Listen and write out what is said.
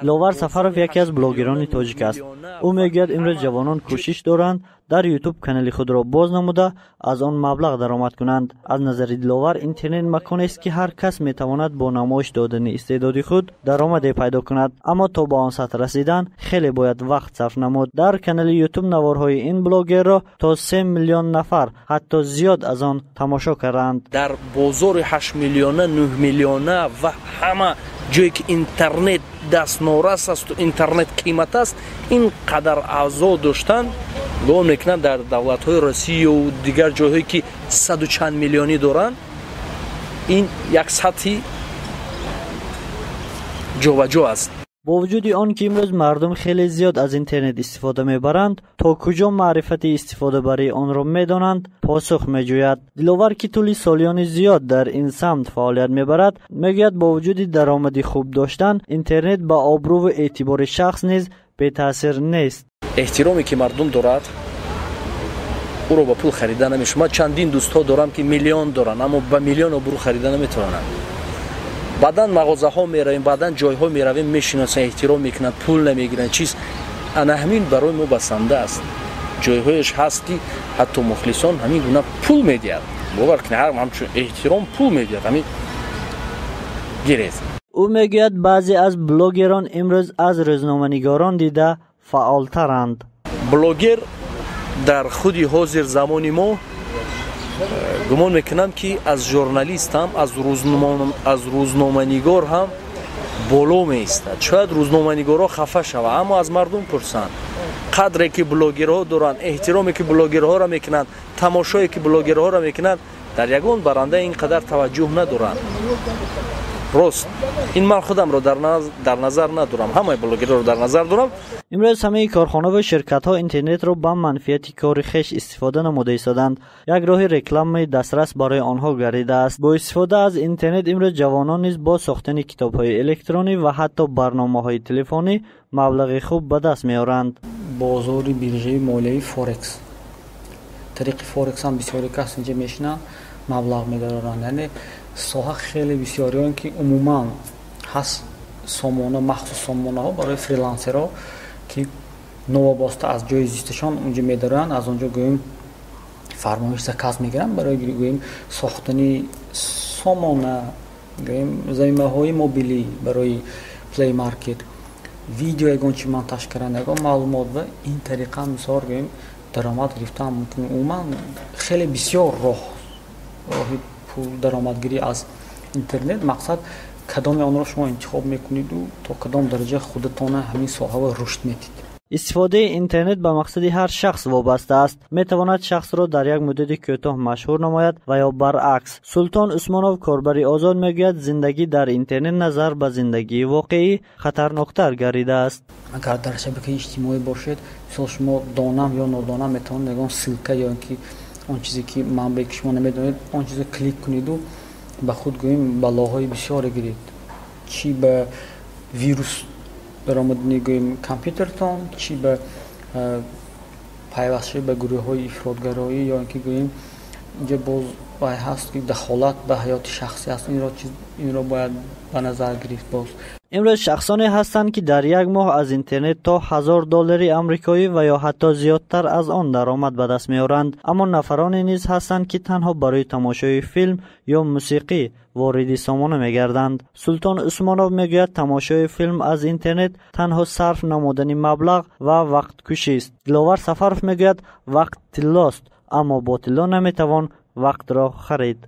دلوار سفرов یکی از بلاگران تاجیک است. او میگوید امروز جوانان کوشش دارند در یوتیوب کانال خود را باز نموده از آن مبلغ درآمد کنند. از نظر دلوار اینترنت مکانی است که هر کس میتواند با نمایش دادن استعداد خود درآمدی پیدا کند، اما تا به آن سطح رسیدن خیلی باید وقت صرف نمود. در کانال یوتیوب نوارهای این بلاگر را تا 3 میلیون نفر حتی زیاد از آن تماشا کردند. در بازار 8 میلیونه 9 میلیونه و همه جایی که اینترنت دستمرس است و اینترنت قیمت است، اینقدر اعضا داشتن گمان میکنن در دولت‌های روسیه و دیگر جاهایی که 100 و چند میلیونی دارن، این یک سطحی جابجا است. با وجود آن که امروز مردم خیلی زیاد از اینترنت استفاده میبرند، تا کجا معرفت استفاده برای آن را میدانند پاسخ میجوید. دلوار که طول سالیان زیاد در این سمت فعالیت میبرد میگوید با وجود درآمدی خوب داشتن، اینترنت با آبرو و اعتبار شخص نیز بی تاثیر نیست. احترامی که مردم دارد او رو با پول خریدن نمیشه. من چندین دوست‌ها دارم که میلیون دارن اما با میلیون آبرو خریدن نمیتونن. بعدن مغازه ها میرویم، بعدن جای ها میرویم، میشناسن، احترام میکنن، پول نمیگیرن. چیز انا همین برای ما بسنده است. جای هایش هست که حتی مخلصان همین گونه پول میدید. باور کنید همچون احترام پول میدید. همین گیرید. او میگوید بعضی از بلاگران امروز از روزنامه‌نگاران دیده فعالترند. بلاگر در خودی حاضر زمانی ما گمان میکنم که از ژورنالیست هم از روزنامه‌نگار هم بالا میایستد. شاید روزنامه‌نگارا خفه شوند اما از مردم پرسند قدری که بلاگرها دارن، احترامی که بلاگرها را میکنند، تماشایی که بلاگرها را میکنند، در یگان برنده اینقدر توجه ندارند. راست این من خودم رو در نظر ندارم، همه بلاگرها رو در نظر دارم. امروز همه کارخانه و شرکت ها اینترنت رو به منفعت کار خویش استفاده نموده ایستادند. یک راه رکلام دسترس برای آنها گردیده است. با استفاده از اینترنت امروز جوانان نیز با ساختن کتاب های الکترونی و حتی برنامه های تلفنی مبلغ خوب به دست میارند. بازار بیرژه مالیایی فورکس، طریق فورکس هم بسیاری کس اینجا میشنن مبلغ میدارند. یعنی ساحه خیلی بسیاریان که عموما هست سامانه، مخصوص سامانه ها برای فریلنسرها که نوابسته از جای زیستشان اونجا میدارن، از اونجا گویم فرمایش زکاز میگیرن برای گویم ساختنی سامانه، گویم زمینه های موبیلی برای پلی مارکت، ویدیو یگان چی منتج کردن، یگان معلومات و این طریقه مثال گویم درآمد گرفتن ممکن. عموما خیلی بسیار راه پول درآمدگیری از اینترنت. مقصد کدام آن را شما انتخاب میکنید و تا کدام درجه خودتان همین ساحه و رشد میدید. استفاده اینترنت به مقصد هر شخص وابسته است. میتواند شخص را در یک مدت کوتاه مشهور نماید و یا برعکس. سلطان عثمانوف کاربری آزاد میگوید زندگی در اینترنت نظر به زندگی واقعی خطرناکتر گردیده است. اگر در شبکه اجتماعی باشید، مثلا شما دانم یا نادانم میتوانید نگاه سلکه یا اینکه آن چیزی که منبع شما نمیدونید آن چیز کلیک کنید و به خود گوییم بلاهای بسیار گیرید. چی به ویروس برآمدنی گوییم کامپیوترتان، چی به پیوستشی به گروه های افراطگرایی یا اینکه گوییم اینجا باز باید هست که دخالت به حیات شخصی هست. این را باید به نظر گرفت. باز امروز شخصانی هستند که در یک ماه از اینترنت تا $1000 آمریکایی و یا حتی زیادتر از آن درآمد به دست میارند. اما نفرانی نیز هستند که تنها برای تماشای فیلم یا موسیقی وارد سامانه میگردند. سلطان عثمانوف میگوید تماشای فیلم از اینترنت تنها صرف نمودن مبلغ و وقت کشی است. دلوار سفرов میگوید وقت طلاست اما با طلا نمیتوان وقت را خرید.